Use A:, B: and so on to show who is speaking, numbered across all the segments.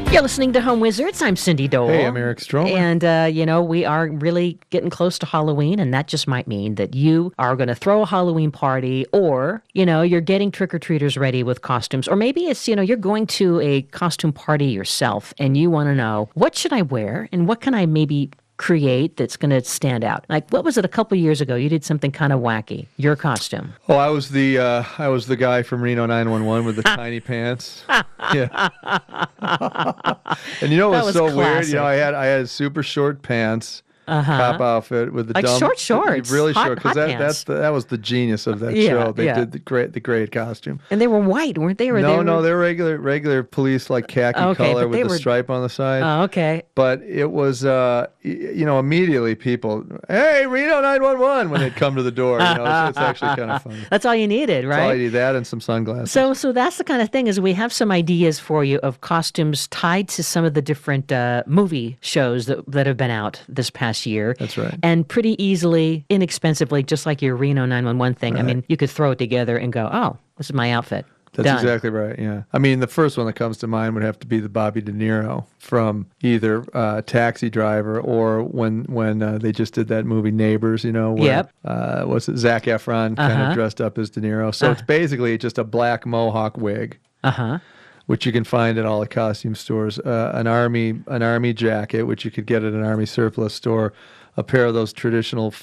A: You're listening to Home Wizards. I'm Cindy Dole.
B: Hey, I'm Eric Stromer.
A: And, we are really getting close to Halloween, and that just might mean that you are going to throw a Halloween party, or, you're getting trick-or-treaters ready with costumes. Or maybe it's, you're going to a costume party yourself, and you want to know, what should I wear, and what can I maybe create that's going to stand out? Like, what was it a couple years ago? You did something kind of wacky. Your costume.
B: Oh, I was the guy from Reno 911 with the tiny pants. Yeah. And it was so
A: classic.
B: weird. I had super short pants. Cop outfit with the
A: like
B: dumb,
A: short shorts,
B: really
A: hot,
B: short, because that was the genius of that show. They did the great costume,
A: and they were white, weren't they?
B: No, they're regular police, like khaki color with the stripe on the side.
A: Oh, okay.
B: But it was, immediately people, hey, Reno 911, when they'd come to the door. It's actually kind of funny.
A: That's all you needed, right?
B: That's all you need, that and some sunglasses.
A: So that's the kind of thing, is we have some ideas for you of costumes tied to some of the different movie shows that have been out this past year.
B: That's right.
A: And pretty easily, inexpensively, just like your Reno 911 thing.
B: Right.
A: I mean, you could throw it together and go, oh, this is my outfit.
B: That's
A: Done.
B: exactly right, yeah. I mean, the first one that comes to mind would have to be the Bobby De Niro from either Taxi Driver or when they just did that movie Neighbors, where,
A: Yep.
B: what's it, Zac Efron kind of dressed up as De Niro. So it's basically just a black mohawk wig. Which you can find at all the costume stores, an army jacket, which you could get at an army surplus store, a pair of those traditional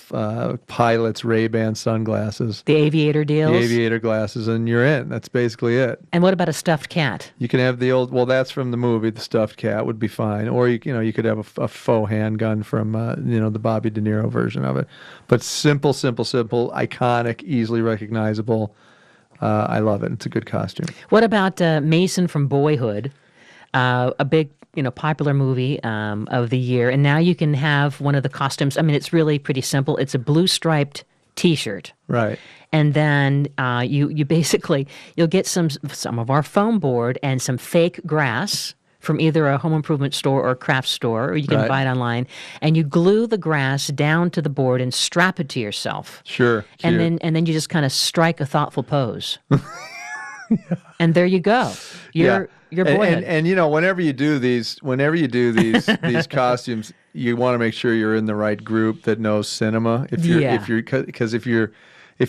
B: pilots Ray-Ban sunglasses,
A: The aviator deals.
B: the aviator glasses, and you're in. That's basically it.
A: And what about a stuffed cat?
B: You can have the old. Well, that's from the movie. The stuffed cat would be fine, or you could have a faux handgun from the Bobby De Niro version of it. But simple, iconic, easily recognizable. I love it. It's a good costume.
A: What about Mason from Boyhood? A big, popular movie of the year. And now you can have one of the costumes. I mean, it's really pretty simple. It's a blue striped T-shirt.
B: Right.
A: And then you basically, you'll get some of our foam board and some fake grass from either a home improvement store or a craft store, or you can buy it online, and you glue the grass down to the board and strap it to yourself.
B: Sure.
A: And then you just kind of strike a thoughtful pose. And there you go. Your boyhood.
B: And whenever you do these these costumes, you want to make sure you're in the right group that knows cinema. If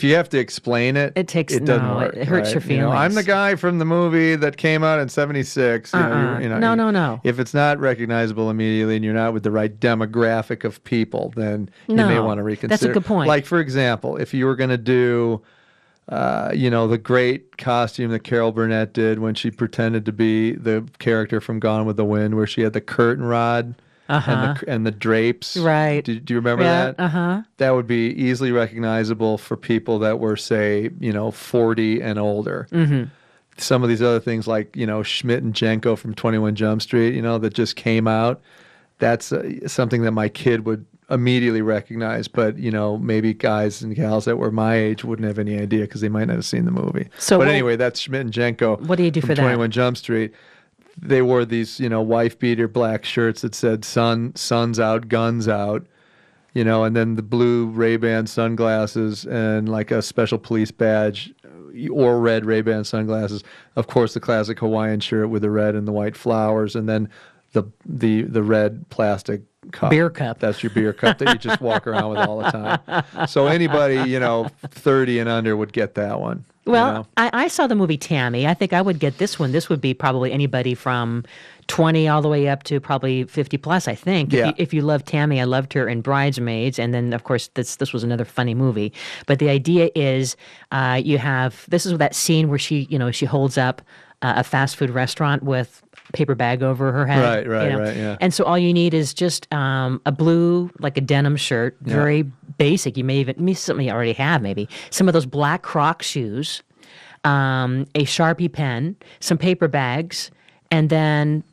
B: you have to explain it, it doesn't work.
A: It hurts your feelings.
B: I'm the guy from the movie that came out in '76.
A: No.
B: If it's not recognizable immediately and you're not with the right demographic of people, then you may want to reconsider.
A: That's a good point.
B: Like, for example, if you were going to do the great costume that Carol Burnett did when she pretended to be the character from Gone with the Wind, where she had the curtain rod and the drapes.
A: Right.
B: Do you remember that? That would be easily recognizable for people that were, say, 40 and older. Mm-hmm. Some of these other things like, Schmidt and Jenko from 21 Jump Street, that just came out, that's something that my kid would immediately recognize, but maybe guys and gals that were my age wouldn't have any idea because they might not have seen the movie. But anyway, that's Schmidt and Jenko.
A: What do you do
B: from
A: for that?
B: 21 Jump Street. They wore these, wife beater black shirts that said "Sun's out, guns out," and then the blue Ray-Ban sunglasses and like a special police badge, or red Ray-Ban sunglasses. Of course, the classic Hawaiian shirt with the red and the white flowers, and then the red plastic cup.
A: Beer cup.
B: That's your beer cup that you just walk around with all the time. So anybody, 30 and under would get that one.
A: Well, I saw the movie Tammy. I think I would get this one. This would be probably anybody from 20 all the way up to probably 50 plus, I think.
B: Yeah.
A: If you love Tammy, I loved her in Bridesmaids. And then, of course, this was another funny movie. But the idea is this is that scene where she holds up a fast food restaurant with paper bag over her head.
B: Right, yeah.
A: And so all you need is just a blue, like a denim shirt, very basic. You may something you already have, maybe. Some of those black Croc shoes, a Sharpie pen, some paper bags, and then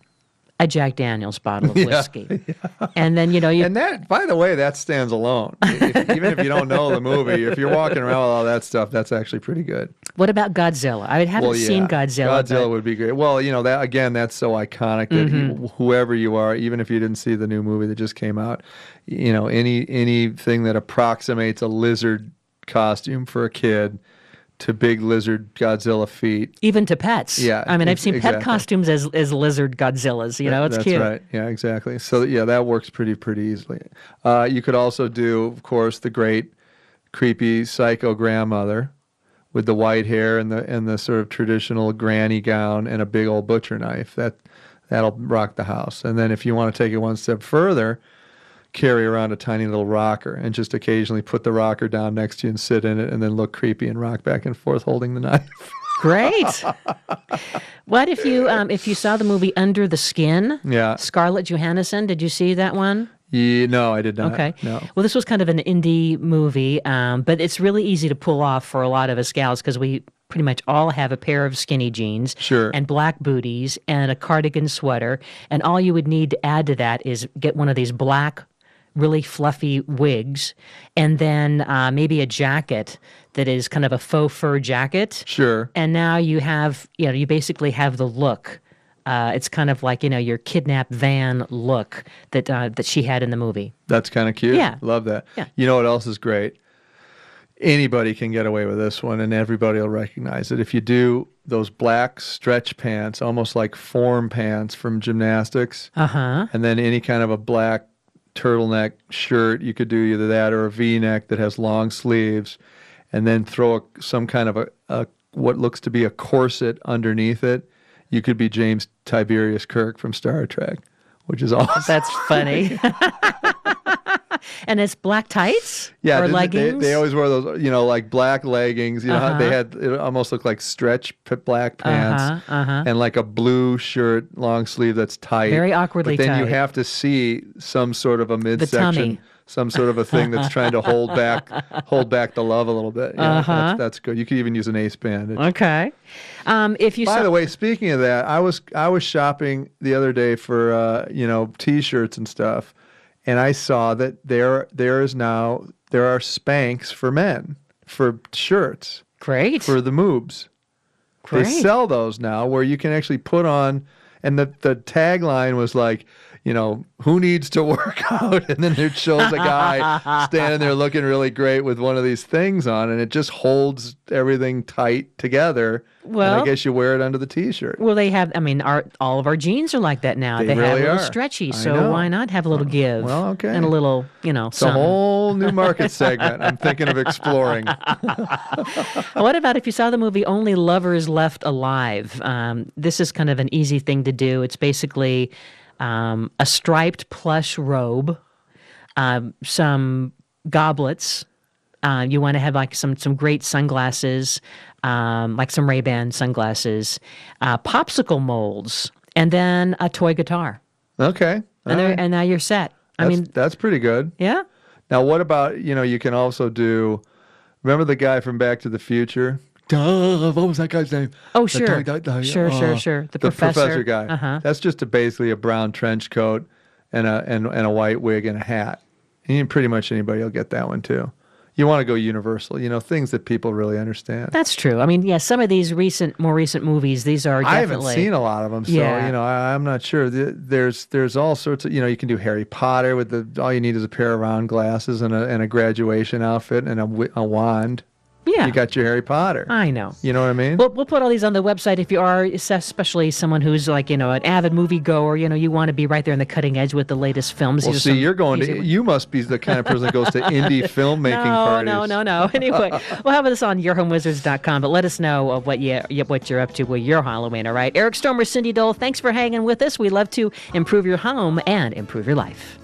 A: a Jack Daniels bottle of whiskey. Yeah. And then,
B: And that, by the way, that stands alone. Even if you don't know the movie, if you're walking around with all that stuff, that's actually pretty good.
A: What about Godzilla? I haven't seen Godzilla.
B: Godzilla would be great. Well, that again, that's so iconic that whoever you are, even if you didn't see the new movie that just came out, anything that approximates a lizard costume for a kid to big lizard Godzilla feet.
A: Even to pets.
B: Yeah,
A: I mean, I've seen pet
B: exactly.
A: costumes as lizard Godzillas. It's
B: That's
A: cute.
B: right. Yeah, exactly. So yeah, that works pretty easily. You could also do, of course, the great creepy psycho grandmother with the white hair and the sort of traditional granny gown and a big old butcher knife. That'll rock the house. And then if you want to take it one step further, carry around a tiny little rocker and just occasionally put the rocker down next to you and sit in it and then look creepy and rock back and forth holding the knife.
A: Great. What if you saw the movie Under the Skin?
B: Yeah.
A: Scarlett Johansson, did you see that one?
B: Yeah, no, I did not.
A: Okay.
B: No.
A: Well, this was kind of an indie movie, but it's really easy to pull off for a lot of us gals because we pretty much all have a pair of skinny jeans
B: Sure.
A: and black booties and a cardigan sweater. And all you would need to add to that is get one of these black, really fluffy wigs and then maybe a jacket that is kind of a faux fur jacket.
B: Sure.
A: And now you have, you basically have the look. It's kind of like, your kidnapped van look that she had in the movie.
B: That's kind of cute.
A: Yeah.
B: Love that.
A: Yeah.
B: You know what else is great? Anybody can get away with this one, and everybody will recognize it. If you do those black stretch pants, almost like form pants from gymnastics,
A: Uh-huh.
B: and then any kind of a black turtleneck shirt, you could do either that or a V-neck that has long sleeves, and then throw some kind of a what looks to be a corset underneath it. You could be James Tiberius Kirk from Star Trek, which is awesome.
A: That's funny. And it's black tights or leggings?
B: They always wear those, like black leggings. How they had, it almost looked like stretch black pants and like a blue shirt, long sleeve that's tight.
A: Very awkwardly
B: But then you
A: tight.
B: have to see some sort of a midsection,
A: tummy.
B: some sort of a thing that's trying to hold back the love a little bit. Yeah, that's good. You could even use an ace band.
A: Okay. If you
B: By the way, speaking of that, I was shopping the other day for T-shirts and stuff, and I saw that there are Spanx for men for shirts
A: Great.
B: for the moobs.
A: Great.
B: They sell those now where you can actually put on, and the tagline was like, who needs to work out? And then it shows a guy standing there looking really great with one of these things on, and it just holds everything tight together.
A: Well,
B: and I guess you wear it under the T-shirt.
A: Well, they have, all of our jeans are like that now.
B: They
A: have
B: really
A: a little
B: are.
A: stretchy,
B: I
A: so
B: know.
A: why not have a little give?
B: Well, okay.
A: And a little,
B: It's a whole new market segment I'm thinking of exploring.
A: What about if you saw the movie Only Lovers Left Alive? This is kind of an easy thing to do. It's basically a striped plush robe, some goblets. You want to have like some great sunglasses, like some Ray-Ban sunglasses, popsicle molds, and then a toy guitar.
B: Okay.
A: And now you're set.
B: That's pretty good.
A: Yeah.
B: Now, what about, you can also do, remember the guy from Back to the Future? What was that guy's name?
A: Oh, sure. Sure. The
B: professor guy.
A: Uh-huh.
B: That's just basically a brown trench coat and a white wig and a hat. And pretty much anybody will get that one too. You want to go universal, things that people really understand.
A: That's true. Some of these more recent movies, these are definitely...
B: I haven't seen a lot of them, so, I'm not sure. There's all sorts of, you can do Harry Potter with all you need is a pair of round glasses and a graduation outfit and a wand.
A: Yeah.
B: You got your Harry Potter.
A: I know.
B: You know what I mean?
A: We'll put all these on the website if you are, especially someone who's like, an avid moviegoer, you want to be right there on the cutting edge with the latest films.
B: Well, see, you must be the kind of person that goes to indie filmmaking parties.
A: No. Anyway, we'll have this on yourhomewizards.com, but let us know what you're up to with your Halloween, all right? Eric Stormer, Cindy Dole, thanks for hanging with us. We love to improve your home and improve your life.